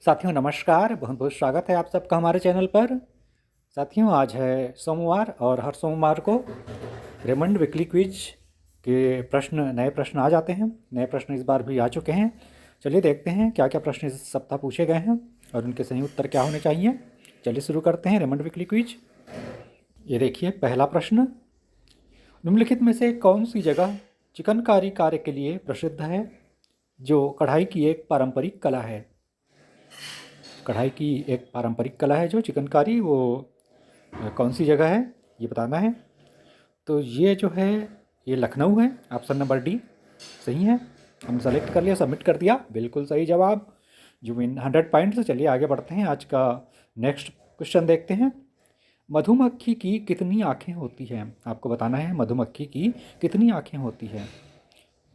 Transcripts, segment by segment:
साथियों नमस्कार, बहुत बहुत स्वागत है आप सबका हमारे चैनल पर। साथियों आज है सोमवार और हर सोमवार को रेमंड वीकली क्विज के नए प्रश्न आ जाते हैं। नए प्रश्न इस बार भी आ चुके हैं। चलिए देखते हैं क्या क्या प्रश्न इस सप्ताह पूछे गए हैं और उनके सही उत्तर क्या होने चाहिए। चलिए शुरू करते हैं रेमंड वीकली क्विज। ये देखिए पहला प्रश्न, निम्नलिखित में से कौन सी जगह चिकनकारी कार्य के लिए प्रसिद्ध है जो कढ़ाई की एक पारंपरिक कला है। कढ़ाई की एक पारंपरिक कला है जो चिकनकारी, वो कौन सी जगह है ये बताना है। तो ये जो है ये लखनऊ है। ऑप्शन नंबर डी सही है। हमने सेलेक्ट कर लिया, सबमिट कर दिया, बिल्कुल सही जवाब। जो मीन 100 पॉइंट से। चलिए आगे बढ़ते हैं। आज का नेक्स्ट क्वेश्चन देखते हैं। मधुमक्खी की कितनी आँखें होती हैं? आपको बताना है मधुमक्खी की कितनी आँखें होती हैं।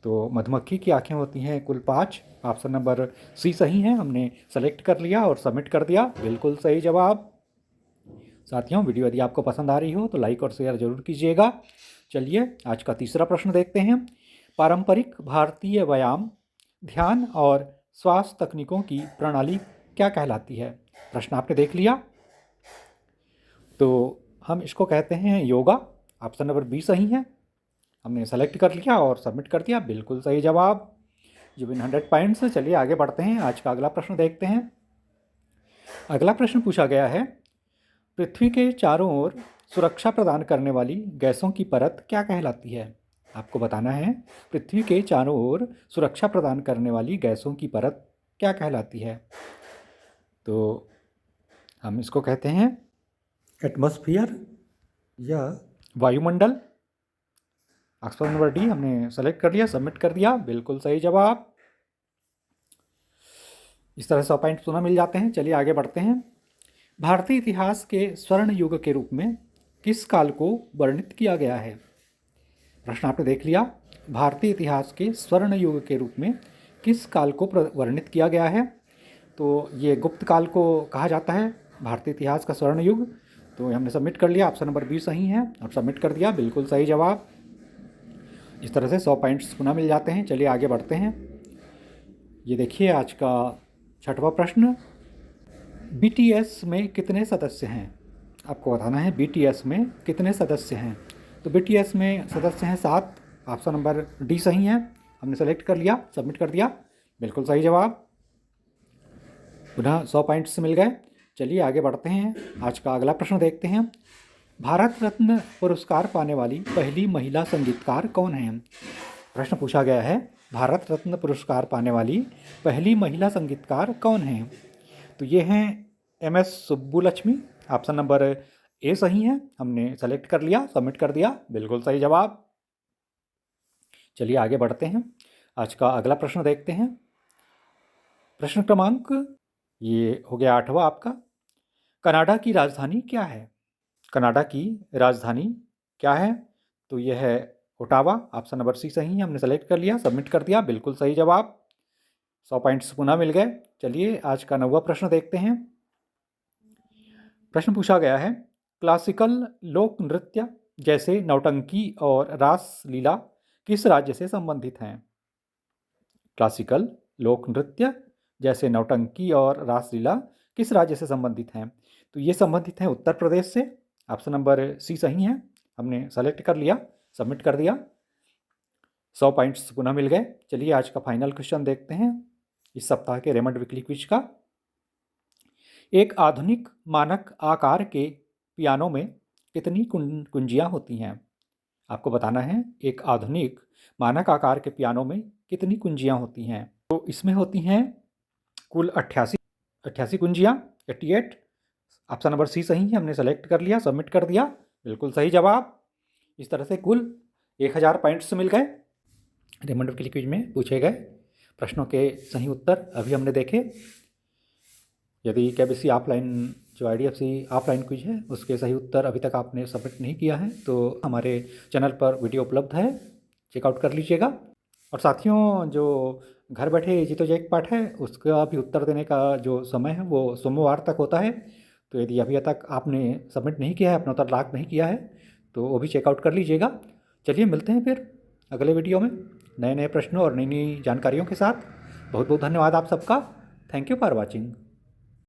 तो मधुमक्खी की आँखें होती हैं कुल 5। ऑप्शन नंबर सी सही है। हमने सेलेक्ट कर लिया और सबमिट कर दिया, बिल्कुल सही जवाब। साथियों वीडियो यदि आपको पसंद आ रही हो तो लाइक और शेयर जरूर कीजिएगा। चलिए आज का तीसरा प्रश्न देखते हैं। पारंपरिक भारतीय व्यायाम, ध्यान और श्वास तकनीकों की प्रणाली क्या कहलाती है? प्रश्न आपने देख लिया। तो हम इसको कहते हैं योगा। ऑप्शन नंबर बी सही है। हमने सेलेक्ट कर लिया और सबमिट कर दिया, बिल्कुल सही जवाब। जो विन 100 पॉइंट्स। चलिए आगे बढ़ते हैं। आज का अगला प्रश्न देखते हैं। अगला प्रश्न पूछा गया है, पृथ्वी के चारों ओर सुरक्षा प्रदान करने वाली गैसों की परत क्या कहलाती है? आपको बताना है पृथ्वी के चारों ओर सुरक्षा प्रदान करने वाली गैसों की परत क्या कहलाती है। तो हम इसको कहते हैं एटमॉस्फेयर या वायुमंडल। ऑप्शन नंबर डी हमने सेलेक्ट कर लिया, सबमिट कर दिया, बिल्कुल सही जवाब। इस तरह 100 पॉइंट पुनः मिल जाते हैं। चलिए आगे बढ़ते हैं। भारतीय इतिहास के स्वर्ण युग के रूप में किस काल को वर्णित किया गया है? प्रश्न आपने देख लिया। भारतीय इतिहास के स्वर्ण युग के रूप में किस काल को वर्णित किया गया है? तो ये गुप्त काल को कहा जाता है भारतीय इतिहास का स्वर्ण युग। तो हमने सबमिट कर लिया, ऑप्शन नंबर बी सही है और सबमिट कर दिया, बिल्कुल सही जवाब। इस तरह से 100 पॉइंट्स पुनः मिल जाते हैं। चलिए आगे बढ़ते हैं। ये देखिए आज का छठवां प्रश्न, बीटीएस में कितने सदस्य हैं? आपको बताना है बीटीएस में कितने सदस्य हैं। तो बीटीएस में सदस्य हैं 7। ऑप्शन नंबर डी सही है। हमने सेलेक्ट कर लिया, सबमिट कर दिया, बिल्कुल सही जवाब। पुनः 100 पॉइंट्स मिल गए। चलिए आगे बढ़ते हैं। आज का अगला प्रश्न देखते हैं। भारत रत्न पुरस्कार पाने वाली पहली महिला संगीतकार कौन है? प्रश्न पूछा गया है, भारत रत्न पुरस्कार पाने वाली पहली महिला संगीतकार कौन है? तो ये हैं M S Subbulakshmi. Option number A सही है। हमने सेलेक्ट कर लिया, सबमिट कर दिया, बिल्कुल सही जवाब। चलिए आगे बढ़ते हैं। आज का अगला प्रश्न देखते हैं। प्रश्न क्रमांक ये हो गया 8वां आपका। कनाडा की राजधानी क्या है? कनाडा की राजधानी क्या है? तो यह है ओटावा। ऑप्शन नंबर सी सही है। हमने सेलेक्ट कर लिया, सबमिट कर दिया, बिल्कुल सही जवाब। 100 पॉइंट्स पुनः मिल गए। चलिए आज का 9वां प्रश्न देखते हैं। प्रश्न पूछा गया है, क्लासिकल लोक नृत्य जैसे नौटंकी और रासलीला किस राज्य से संबंधित हैं? क्लासिकल लोक नृत्य जैसे नौटंकी और रासलीला किस राज्य से संबंधित हैं? तो ये संबंधित हैं उत्तर प्रदेश से। ऑप्शन नंबर सी सही है। हमने सेलेक्ट कर लिया, सबमिट कर दिया, 100 पॉइंट्स पुनः मिल गए। चलिए आज का फाइनल क्वेश्चन देखते हैं इस सप्ताह के रेमंड वीकली क्विज का। एक आधुनिक मानक आकार के पियानो में कितनी कुंजियाँ होती हैं? आपको बताना है एक आधुनिक मानक आकार के पियानो में कितनी कुंजियाँ होती हैं। तो इसमें होती हैं कुल 88 कुंजियाँ, 88। ऑप्शन नंबर सी सही है। हमने सेलेक्ट कर लिया, सबमिट कर दिया, बिल्कुल सही जवाब। इस तरह से कुल 1000 पॉइंट्स मिल गए। रेमंड वीकली क्विज में पूछे गए प्रश्नों के सही उत्तर अभी हमने देखे। यदि केबीसी ऑफलाइन जो IDFC ऑफलाइन क्विज है उसके सही उत्तर अभी तक आपने सबमिट नहीं किया है तो हमारे चैनल पर वीडियो उपलब्ध है, चेकआउट कर लीजिएगा। और साथियों जो घर बैठे जीतो जैकपॉट है उसका भी उत्तर देने का जो समय है वो सोमवार तक होता है। तो यदि अभी तक आपने सबमिट नहीं किया है, अपना उत्तर लॉक नहीं किया है तो वो भी चेकआउट कर लीजिएगा। चलिए मिलते हैं फिर अगले वीडियो में नए नए प्रश्नों और नई नई जानकारियों के साथ। बहुत बहुत धन्यवाद आप सबका। Thank you for watching.